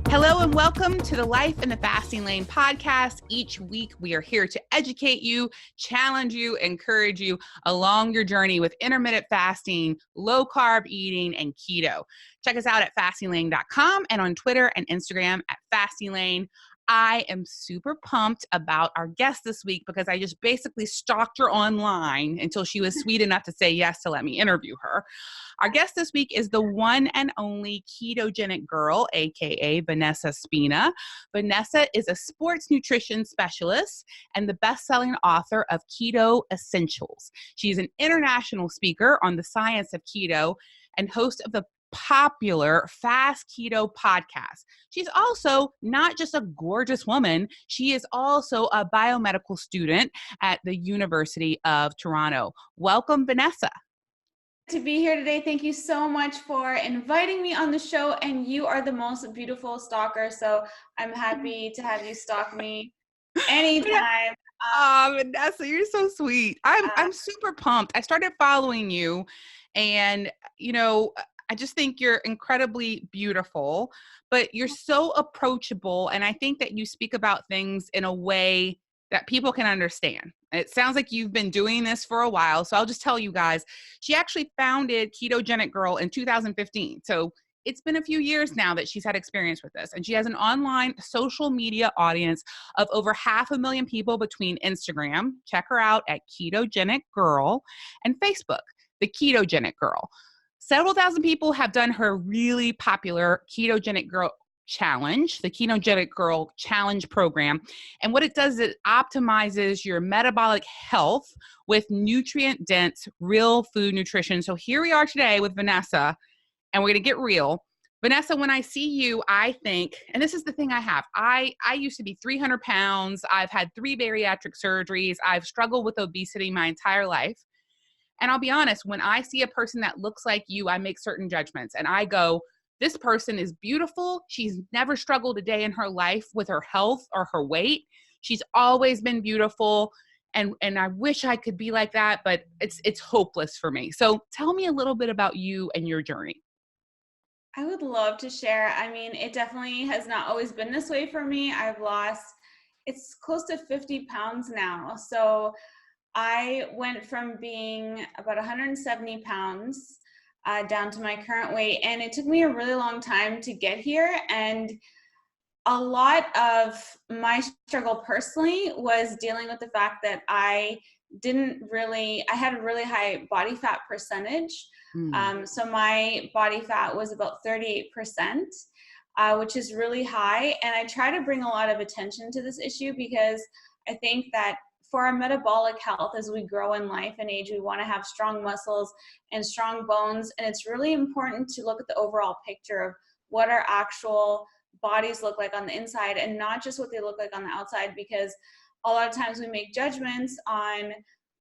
Hello and welcome to the Life in the Fasting Lane podcast. Each week we are here to educate you, challenge you, encourage you along your journey with intermittent fasting, low carb eating, and keto. Check us out at fastinglane.com and on Twitter and Instagram at fastinglane. I am super pumped about our guest this week because I just basically stalked her online until she was sweet enough to say yes to let me interview her. Our guest this week is the one and only Ketogenic Girl, aka Vanessa Spina. Vanessa is a sports nutrition specialist and the best-selling author of Keto Essentials. She's an international speaker on the science of keto and host of the popular Fast Keto Podcast. She's also not just a gorgeous woman, she is also a biomedical student at the University of Toronto. Welcome, Vanessa. To be here today. Thank you so much for inviting me on the show, and you are the most beautiful stalker, so I'm happy to have you stalk me anytime. Vanessa, you're so sweet. I'm super pumped. I started following you and, I just think you're incredibly beautiful, but you're so approachable. And I think that you speak about things in a way that people can understand. It sounds like you've been doing this for a while. So I'll just tell you guys, she actually founded Ketogenic Girl in 2015. So it's been a few years now that she's had experience with this. And she has an online social media audience of over 500,000 people between Instagram, check her out at Ketogenic Girl, and Facebook, the Ketogenic Girl. Several thousand people have done her really popular Ketogenic Girl Challenge, the Ketogenic Girl Challenge program. And what it does is it optimizes your metabolic health with nutrient-dense, real food nutrition. So here we are today with Vanessa, and we're going to get real. Vanessa, when I see you, I think, and this is the thing I have, I used to be 300 pounds. I've had 3 bariatric surgeries. I've struggled with obesity my entire life. And I'll be honest, when I see a person that looks like you, I make certain judgments and I go, this person is beautiful. She's never struggled a day in her life with her health or her weight. She's always been beautiful. And I wish I could be like that, but it's hopeless for me. So tell me a little bit about you and your journey. I would love to share. I mean, it definitely has not always been this way for me. I've lost, it's close to 50 pounds now. So I went from being about 170 pounds down to my current weight, and it took me a really long time to get here. And a lot of my struggle personally was dealing with the fact that I had a really high body fat percentage. So my body fat was about 38%, which is really high. And I try to bring a lot of attention to this issue because I think that for our metabolic health, as we grow in life and age, we want to have strong muscles and strong bones. And it's really important to look at the overall picture of what our actual bodies look like on the inside and not just what they look like on the outside, because a lot of times we make judgments on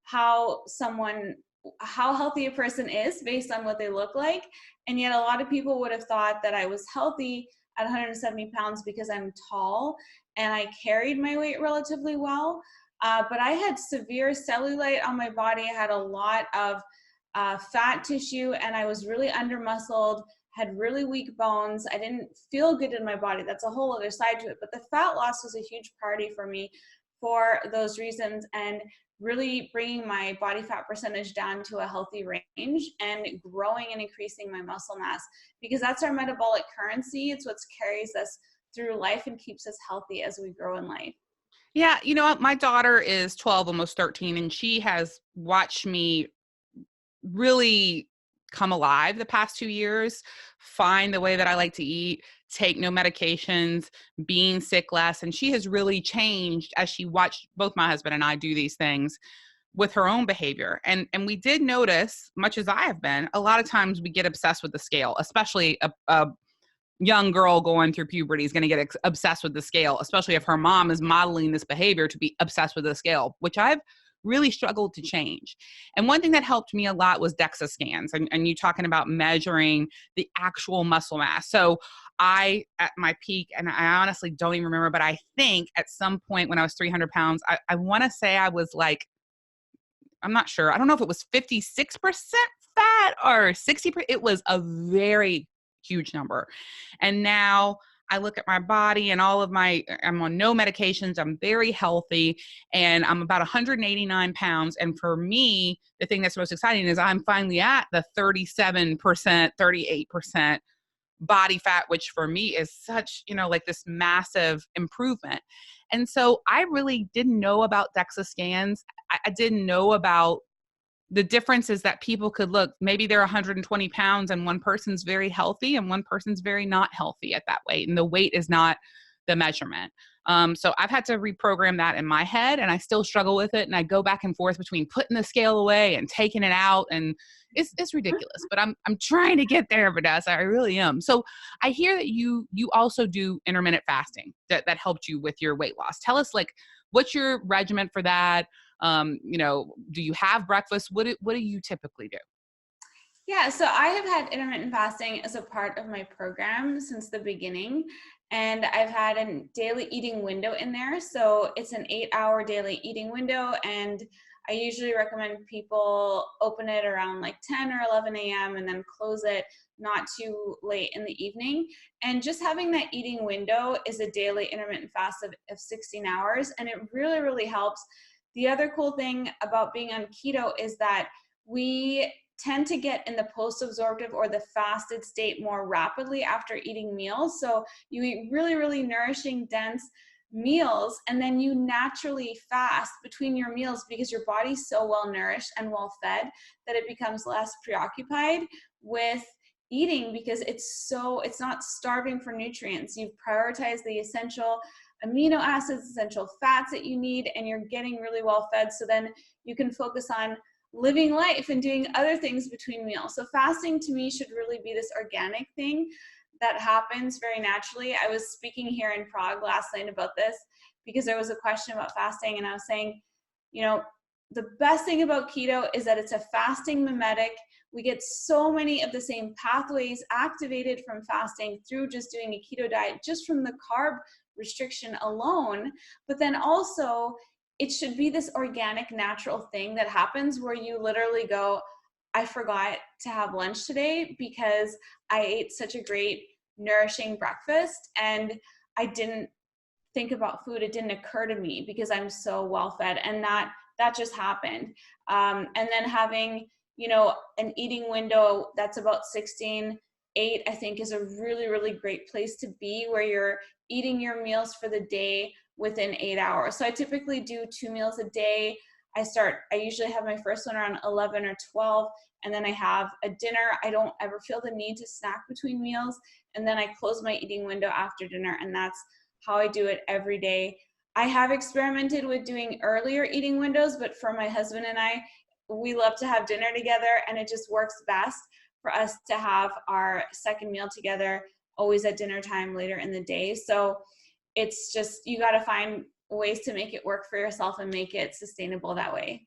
how healthy a person is based on what they look like. And yet a lot of people would have thought that I was healthy at 170 pounds because I'm tall and I carried my weight relatively well. But I had severe cellulite on my body. I had a lot of fat tissue and I was really under-muscled, had really weak bones. I didn't feel good in my body. That's a whole other side to it. But the fat loss was a huge priority for me for those reasons, and really bringing my body fat percentage down to a healthy range and growing and increasing my muscle mass, because that's our metabolic currency. It's what carries us through life and keeps us healthy as we grow in life. Yeah, my daughter is 12, almost 13, and she has watched me really come alive the past 2 years, find the way that I like to eat, take no medications, being sick less. And she has really changed as she watched both my husband and I do these things with her own behavior. And we did notice, much as I have been, a lot of times we get obsessed with the scale, especially a young girl going through puberty is going to get obsessed with the scale, especially if her mom is modeling this behavior to be obsessed with the scale, which I've really struggled to change. And one thing that helped me a lot was DEXA scans, and you talking about measuring the actual muscle mass. So I, at my peak, and I honestly don't even remember, but I think at some point when I was 300 pounds, I want to say I was like, I'm not sure. I don't know if it was 56% fat or 60%. It was a very huge number. And now I look at my body and I'm on no medications. I'm very healthy and I'm about 189 pounds. And for me, the thing that's most exciting is I'm finally at the 37%, 38% body fat, which for me is such, like this massive improvement. And so I really didn't know about DEXA scans. I didn't know about the difference is that people could look, maybe they're 120 pounds and one person's very healthy and one person's very not healthy at that weight. And the weight is not the measurement. So I've had to reprogram that in my head and I still struggle with it. And I go back and forth between putting the scale away and taking it out. And it's ridiculous, but I'm trying to get there, Vanessa. I really am. So I hear that you also do intermittent fasting that helped you with your weight loss. Tell us what's your regimen for that? Do you have breakfast? What do you typically do? Yeah, so I have had intermittent fasting as a part of my program since the beginning, and I've had a daily eating window in there. So it's an 8-hour daily eating window, and I usually recommend people open it around 10 or 11 a.m. and then close it not too late in the evening. And just having that eating window is a daily intermittent fast of 16 hours, and it really, really helps. The other cool thing about being on keto is that we tend to get in the post-absorptive or the fasted state more rapidly after eating meals. So you eat really, really nourishing, dense meals, and then you naturally fast between your meals because your body's so well nourished and well fed that it becomes less preoccupied with eating because it's not starving for nutrients. You've prioritized the essential amino acids, essential fats that you need, and you're getting really well fed. So then you can focus on living life and doing other things between meals. So fasting to me should really be this organic thing that happens very naturally. I was speaking here in Prague last night about this because there was a question about fasting, and I was saying, the best thing about keto is that it's a fasting mimetic. We get so many of the same pathways activated from fasting through just doing a keto diet, just from the carb restriction alone. But then also, it should be this organic, natural thing that happens where you literally go, I forgot to have lunch today because I ate such a great, nourishing breakfast and I didn't think about food. It didn't occur to me because I'm so well fed, and that just happened. And then having, an eating window that's about 16-8, I think is a really, really great place to be, where you're eating your meals for the day within 8 hours. So I typically do 2 meals a day. I usually have my first one around 11 or 12, and then I have a dinner. I don't ever feel the need to snack between meals. And then I close my eating window after dinner, and that's how I do it every day. I have experimented with doing earlier eating windows, but for my husband and I, we love to have dinner together, and it just works best for us to have our second meal together always at dinner time later in the day. So it's just, you got to find ways to make it work for yourself and make it sustainable that way.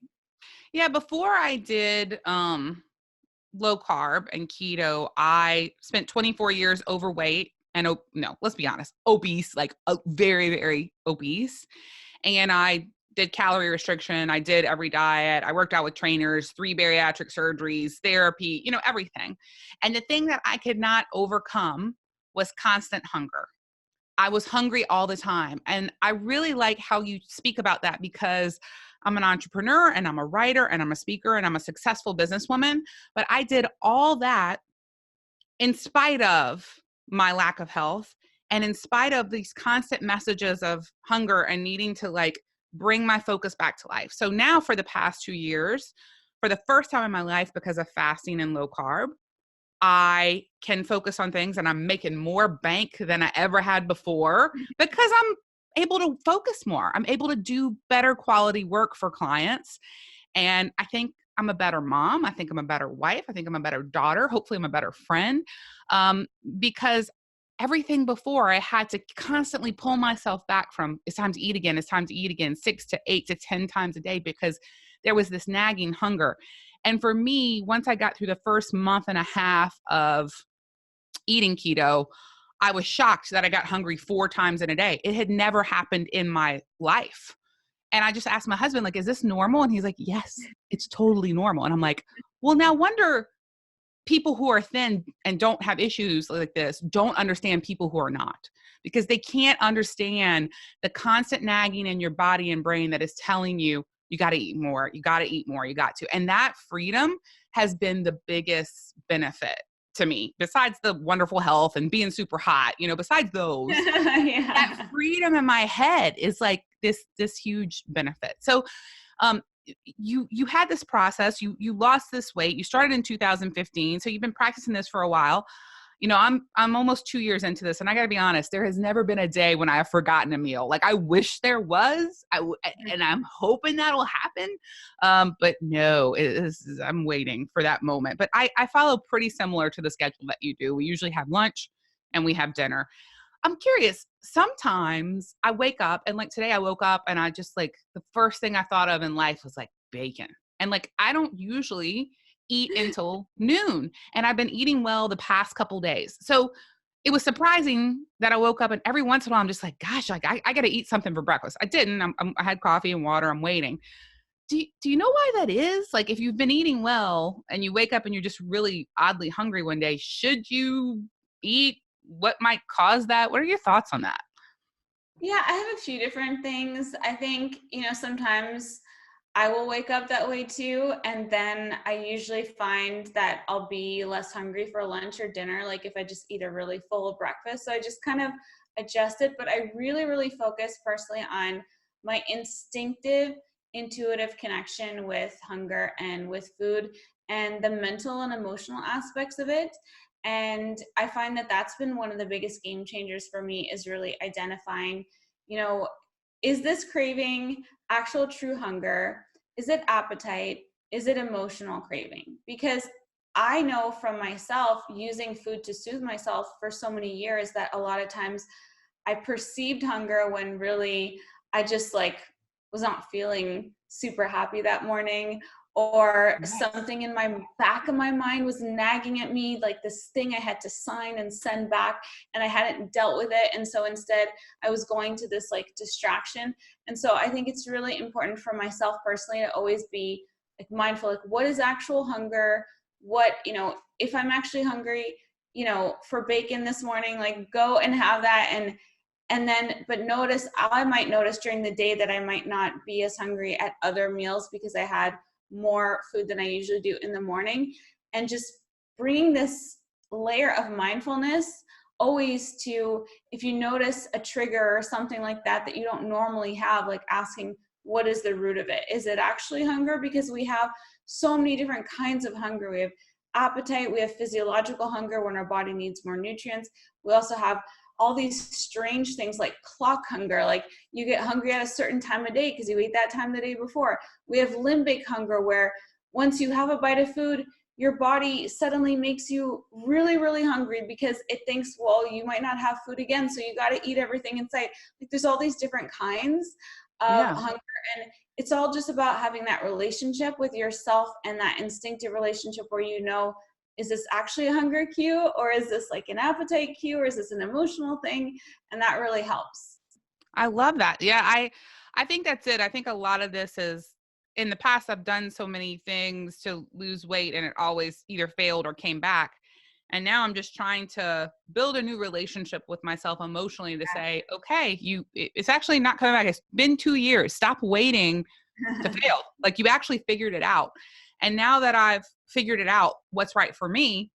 Yeah. Before I did low carb and keto, I spent 24 years overweight and no, let's be honest, obese, very, very obese. And I did calorie restriction. I did every diet. I worked out with trainers, 3 bariatric surgeries, therapy, everything. And the thing that I could not overcome was constant hunger. I was hungry all the time. And I really like how you speak about that, because I'm an entrepreneur and I'm a writer and I'm a speaker and I'm a successful businesswoman. But I did all that in spite of my lack of health and in spite of these constant messages of hunger and needing to bring my focus back to life. So now for the past 2 years, for the first time in my life, because of fasting and low carb, I can focus on things and I'm making more bank than I ever had before because I'm able to focus more. I'm able to do better quality work for clients. And I think I'm a better mom. I think I'm a better wife. I think I'm a better daughter. Hopefully I'm a better friend. Because everything before, I had to constantly pull myself back from, it's time to eat again. It's time to eat again, 6 to 8 to 10 times a day, because there was this nagging hunger. And for me, once I got through the first month and a half of eating keto, I was shocked that I got hungry 4 times in a day. It had never happened in my life. And I just asked my husband, is this normal? And he's like, yes, it's totally normal. And I'm like, well, no wonder people who are thin and don't have issues like this don't understand people who are not, because they can't understand the constant nagging in your body and brain that is telling you, you got to eat more, you got to eat more, you got to. And that freedom has been the biggest benefit to me, besides the wonderful health and being super hot, besides those, Yeah. that freedom in my head is like this huge benefit. So, you had this process, you lost this weight, you started in 2015. So you've been practicing this for a while. I'm almost 2 years into this, and I got to be honest, there has never been a day when I have forgotten a meal. Like, I wish there was, and I'm hoping that'll happen. But no, I'm waiting for that moment. But I follow pretty similar to the schedule that you do. We usually have lunch and we have dinner. I'm curious, sometimes I wake up, and like today I woke up and I just like, the first thing I thought of in life was like bacon. And like, I don't usually eat until noon, and I've been eating well the past couple days. So it was surprising that I woke up, and every once in a while I'm just like, gosh, like I got to eat something for breakfast. I didn't. I had coffee and water. I'm waiting. Do you know why that is? Like, if you've been eating well and you wake up and you're just really oddly hungry one day, should you eat? What might cause that? What are your thoughts on that? Yeah, I have a few different things. I think, sometimes I will wake up that way too. And then I usually find that I'll be less hungry for lunch or dinner, like if I just eat a really full breakfast. So I just kind of adjust it. But I really, really focus personally on my instinctive, intuitive connection with hunger and with food and the mental and emotional aspects of it. And I find that that's been one of the biggest game changers for me, is really identifying, is this craving actual true hunger? Is it appetite? Is it emotional craving? Because I know from myself, using food to soothe myself for so many years, that a lot of times I perceived hunger when really I just like was not feeling super happy that morning, or something in my back of my mind was nagging at me, like this thing I had to sign and send back, and I hadn't dealt with it. And so instead I was going to this like distraction. And so I think it's really important for myself personally to always be like mindful, like what is actual hunger? What, if I'm actually hungry, for bacon this morning, like go and have that. And then, but I might notice during the day that I might not be as hungry at other meals because I had more food than I usually do in the morning. And just bringing this layer of mindfulness always to, if you notice a trigger or something like that you don't normally have, like asking, what is the root of it? Is it actually hunger? Because we have so many different kinds of hunger. We have appetite, we have physiological hunger when our body needs more nutrients. We also have all these strange things like clock hunger, like you get hungry at a certain time of day because you ate that time the day before. We have limbic hunger, where once you have a bite of food, your body suddenly makes you really, really hungry because it thinks, well, you might not have food again, so you got to eat everything in sight. Like, there's all these different kinds of hunger, and it's all just about having that relationship with yourself and that instinctive relationship where is this actually a hunger cue, or is this like an appetite cue, or is this an emotional thing? And that really helps. I love that. Yeah, I think that's it. I think a lot of this is, in the past, I've done so many things to lose weight and it always either failed or came back. And now I'm just trying to build a new relationship with myself emotionally to say, okay, it's actually not coming back. It's been 2 years. Stop waiting to fail. Like, you actually figured it out. And now that I've figured it out, what's right for me,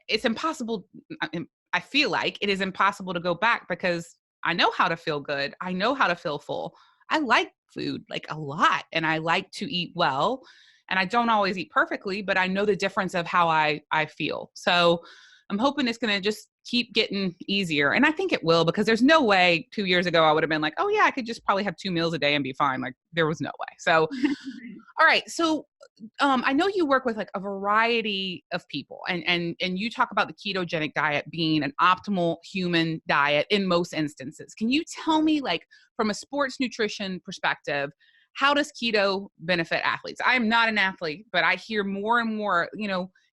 it's impossible. I feel like it is impossible to go back because I know how to feel good. I know how to feel full. I like food like a lot, and I like to eat well, and I don't always eat perfectly, but I know the difference of how I feel. So I'm hoping it's going to just keep getting easier. And I think it will, because there's no way 2 years ago I would have been like, oh yeah, I could just probably have 2 meals a day and be fine. Like, there was no way. So, all right. So I know you work with like a variety of people, and you talk about the ketogenic diet being an optimal human diet in most instances. Can you tell me, like, from a sports nutrition perspective, how does keto benefit athletes? I am not an athlete, but I hear more and more,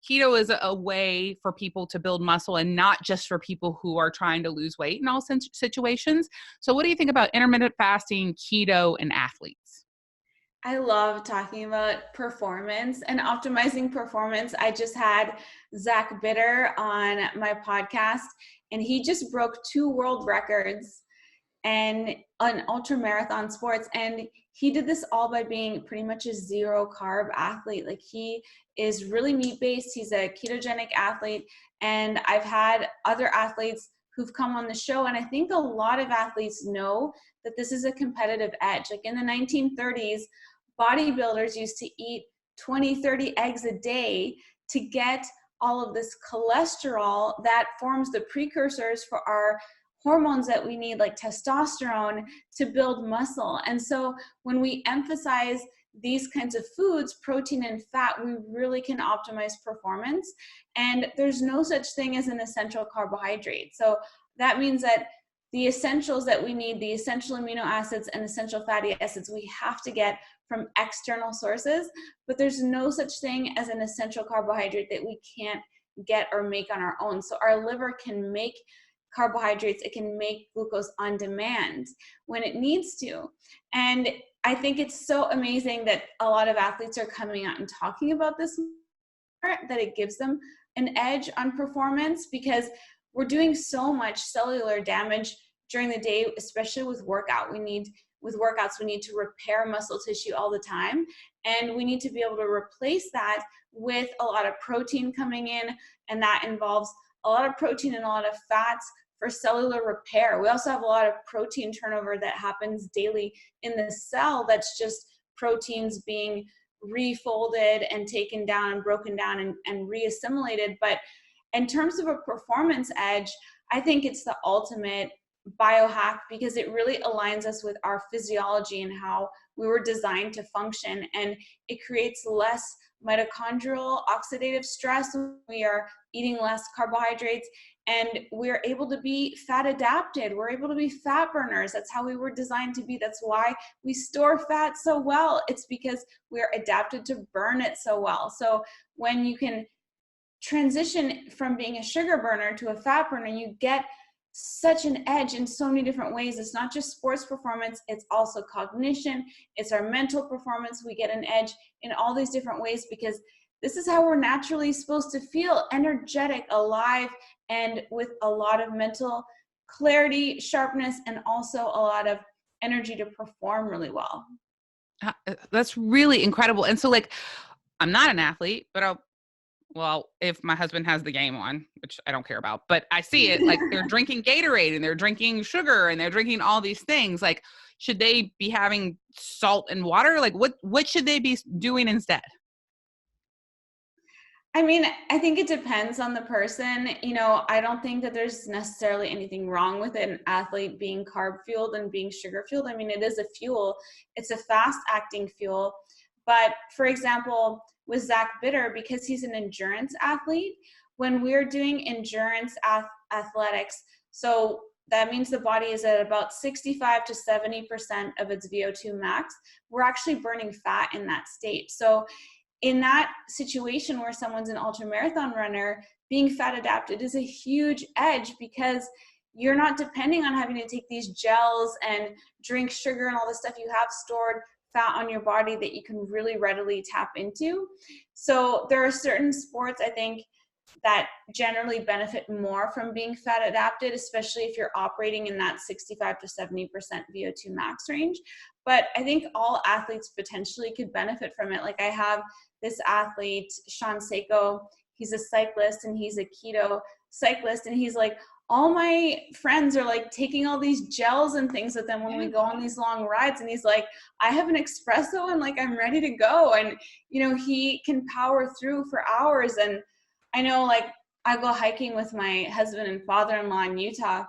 keto is a way for people to build muscle and not just for people who are trying to lose weight in all situations. So what do you think about intermittent fasting, keto, and athletes? I love talking about performance and optimizing performance. I just had Zach Bitter on my podcast, and he just broke 2 world records and on ultra marathon sports. And he did this all by being pretty much a 0 carb athlete. Like, he is really meat based. He's a ketogenic athlete. And I've had other athletes who've come on the show. And I think a lot of athletes know that this is a competitive edge. Like, in the 1930s, bodybuilders used to eat 20, 30 eggs a day to get all of this cholesterol that forms the precursors for our hormones that we need, like testosterone, to build muscle. And so when we emphasize these kinds of foods, protein and fat, we really can optimize performance. And there's no such thing as an essential carbohydrate. So that means that the essentials that we need, the essential amino acids and essential fatty acids, we have to get from external sources, but there's no such thing as an essential carbohydrate that we can't get or make on our own. So our liver can make carbohydrates, it can make glucose on demand when it needs to. And I think it's so amazing that a lot of athletes are coming out and talking about this more, that it gives them an edge on performance, because we're doing so much cellular damage during the day, especially with workouts. We need to repair muscle tissue all the time. And we need to be able to replace that with a lot of protein coming in. And that involves a lot of protein and a lot of fats for cellular repair. We also have a lot of protein turnover that happens daily in the cell. That's just proteins being refolded and taken down and broken down and reassimilated. But in terms of a performance edge, I think it's the ultimate biohack, because it really aligns us with our physiology and how we were designed to function. And it creates less mitochondrial oxidative stress when we are eating less carbohydrates, and we're able to be fat adapted. We're able to be fat burners. That's how we were designed to be. That's why we store fat so well. It's because we're adapted to burn it so well. So when you can transition from being a sugar burner to a fat burner, you get such an edge in so many different ways. It's not just sports performance, it's also cognition, it's our mental performance. We get an edge in all these different ways, because this is how we're naturally supposed to feel: energetic, alive, and with a lot of mental clarity, sharpness, and also a lot of energy to perform really well. That's really incredible. And so, like, I'm not an athlete, but if my husband has the game on, which I don't care about, but I see it, like, they're drinking Gatorade and they're drinking sugar and they're drinking all these things. Like, should they be having salt and water? Like, what should they be doing instead? I mean, I think it depends on the person. You know, I don't think that there's necessarily anything wrong with an athlete being carb fueled and being sugar fueled. I mean, it is a fuel. It's a fast acting fuel. But for example, with Zach Bitter, because he's an endurance athlete, when we're doing endurance athletics, so that means the body is at about 65 to 70% of its VO2 max, we're actually burning fat in that state. So in that situation where someone's an ultramarathon runner, being fat adapted is a huge edge, because you're not depending on having to take these gels and drink sugar and all this stuff. You have stored fat on your body that you can really readily tap into. So there are certain sports, I think, that generally benefit more from being fat adapted, especially if you're operating in that 65 to 70% VO2 max range. But I think all athletes potentially could benefit from it. Like, I have this athlete, Sean Seiko, he's a cyclist and he's a keto cyclist. And he's like, all my friends are like taking all these gels and things with them when we go on these long rides. And he's like, I have an espresso and like, I'm ready to go. And, you know, he can power through for hours. And I know, like, I go hiking with my husband and father-in-law in Utah.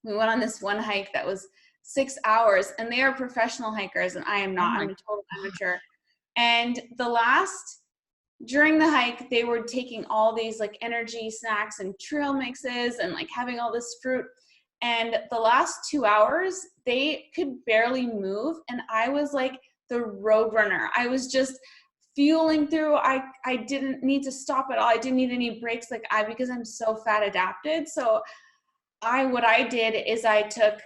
We went on this one hike that was 6 hours, and they are professional hikers and I am not. I'm a total amateur. And during the hike, they were taking all these like energy snacks and trail mixes and like having all this fruit. And the last 2 hours, they could barely move. And I was like the road runner. I was just fueling through. I didn't need to stop at all. I didn't need any breaks because I'm so fat adapted. So what I did is I took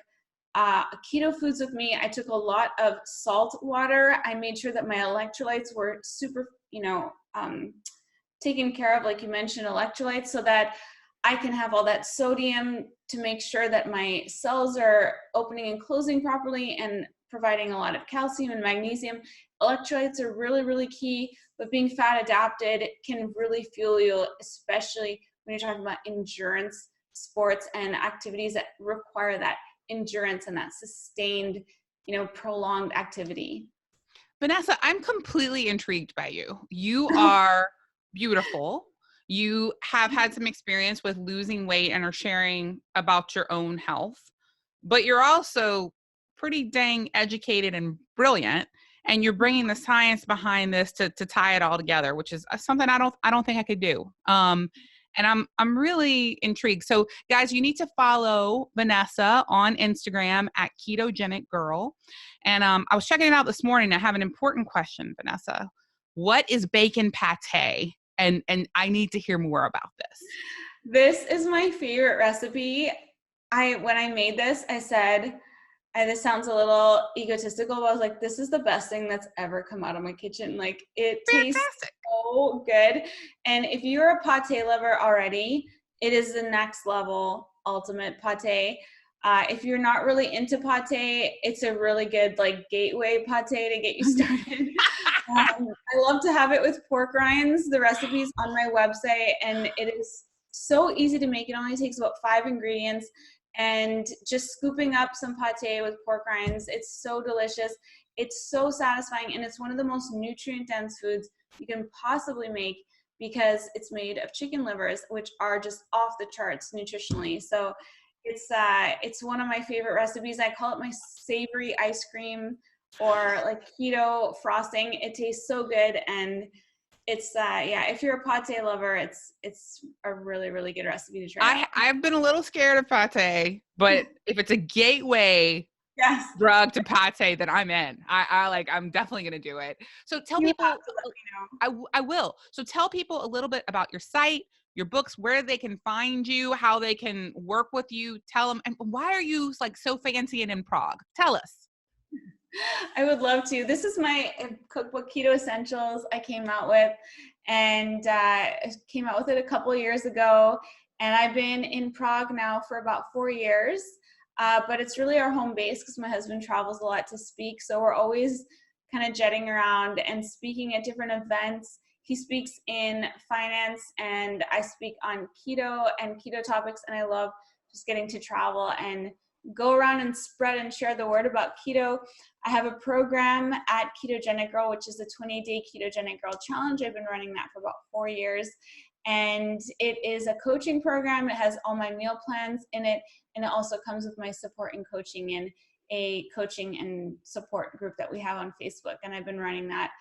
keto foods with me, I took a lot of salt water. I made sure that my electrolytes were super, taken care of, like you mentioned, electrolytes, so that I can have all that sodium to make sure that my cells are opening and closing properly and providing a lot of calcium and magnesium. Electrolytes are really, really key, but being fat adapted can really fuel you, especially when you're talking about endurance sports and activities that require that endurance and that sustained, prolonged activity. Vanessa, I'm completely intrigued by you. You are beautiful. You have had some experience with losing weight and are sharing about your own health, but you're also pretty dang educated and brilliant. And you're bringing the science behind this to tie it all together, which is something I don't think I could do. And I'm really intrigued. So guys, you need to follow Vanessa on Instagram at Ketogenic Girl. And I was checking it out this morning. I have an important question, Vanessa. What is bacon pate? And I need to hear more about this. This is my favorite recipe. When I made this, I said, this sounds a little egotistical, but I was like, this is the best thing that's ever come out of my kitchen. Like, it tastes so good. And if you're a pate lover already, it is the next level ultimate pate. If you're not really into pate, it's a really good like gateway pate to get you started. I love to have it with pork rinds. The recipe's on my website, and it is so easy to make. It only takes about 5 ingredients. And just scooping up some pate with pork rinds, it's so delicious. It's so satisfying, and it's one of the most nutrient-dense foods you can possibly make because it's made of chicken livers, which are just off the charts nutritionally. So it's one of my favorite recipes. I call it my savory ice cream or like keto frosting. It tastes so good, and it's if you're a pate lover, it's a really, really good recipe to try. I've been a little scared of pate, but if it's a gateway drug to pate, then I'm in. I'm definitely gonna do it. So tell people, I will. So tell people a little bit about your site, your books, where they can find you, how they can work with you. Tell them, and why are you like so fancy and in Prague? Tell us. I would love to. This is my cookbook, Keto Essentials, I came out with, and came out with it a couple of years ago. And I've been in Prague now for about 4 years, but it's really our home base because my husband travels a lot to speak. So we're always kind of jetting around and speaking at different events. He speaks in finance, and I speak on keto and keto topics. And I love just getting to travel and go around and spread and share the word about keto. I have a program at Ketogenic Girl, which is a 20-day Ketogenic Girl challenge. I've been running that for about 4 years. And it is a coaching program. It has all my meal plans in it. And it also comes with my support and coaching in a coaching and support group that we have on Facebook. And I've been running that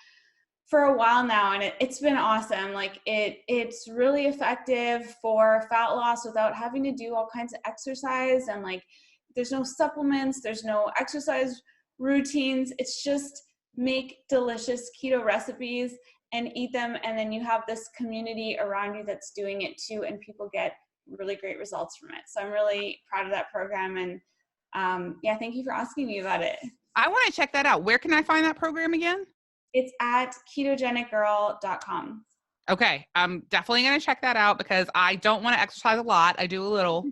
for a while now, and it's been awesome. Like it's really effective for fat loss without having to do all kinds of exercise, and like there's no supplements, there's no exercise routines. It's just make delicious keto recipes and eat them, and then you have this community around you that's doing it too, and people get really great results from it. So I'm really proud of that program, and thank you for asking me about it. I want to check that out. Where can I find that program again? It's at ketogenicgirl.com. Okay. I'm definitely going to check that out because I don't want to exercise a lot. I do a little.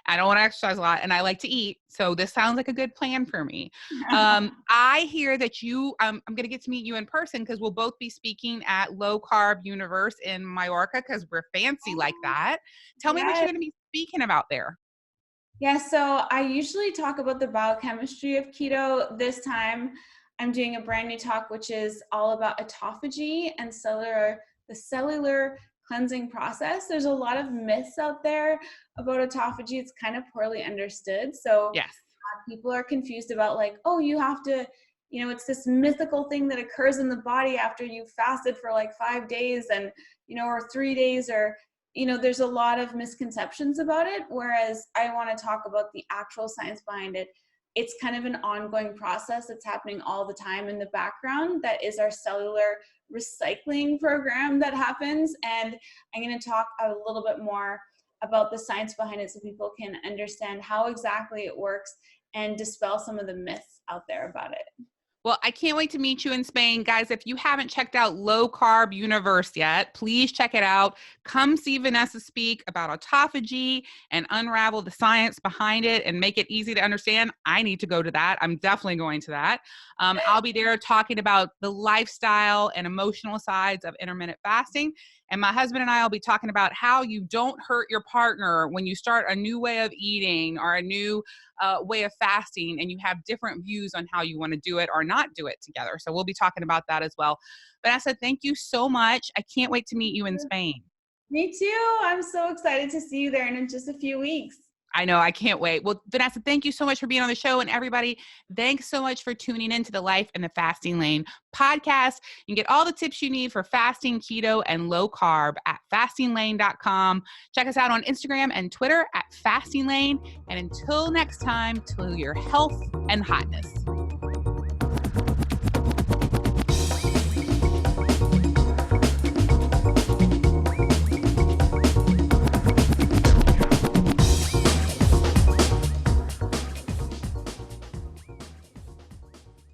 I don't want to exercise a lot, and I like to eat. So this sounds like a good plan for me. I hear that I'm going to get to meet you in person because we'll both be speaking at Low Carb Universe in Mallorca because we're fancy like that. Tell me what you're going to be speaking about there. Yeah, so I usually talk about the biochemistry of keto. This time I'm doing a brand new talk, which is all about autophagy and the cellular cleansing process. There's a lot of myths out there about autophagy. It's kind of poorly understood. So yes, people are confused about like, oh, you have to, it's this mythical thing that occurs in the body after you fasted for like 5 days and, or 3 days, or, there's a lot of misconceptions about it. Whereas I want to talk about the actual science behind it. It's kind of an ongoing process that's happening all the time in the background. That is our cellular recycling program that happens. And I'm going to talk a little bit more about the science behind it so people can understand how exactly it works and dispel some of the myths out there about it. Well, I can't wait to meet you in Spain. Guys, if you haven't checked out Low Carb Universe yet, please check it out. Come see Vanessa speak about autophagy and unravel the science behind it and make it easy to understand. I need to go to that. I'm definitely going to that. I'll be there talking about the lifestyle and emotional sides of intermittent fasting. And my husband and I will be talking about how you don't hurt your partner when you start a new way of eating or a new way of fasting and you have different views on how you want to do it or not do it together. So we'll be talking about that as well. Vanessa, thank you so much. I can't wait to meet you in Spain. Me too. I'm so excited to see you there in just a few weeks. I know. I can't wait. Well, Vanessa, thank you so much for being on the show. And everybody, thanks so much for tuning in to the Life in the Fasting Lane podcast. You can get all the tips you need for fasting, keto, and low carb at fastinglane.com. Check us out on Instagram and Twitter at fastinglane. And until next time, to your health and hotness.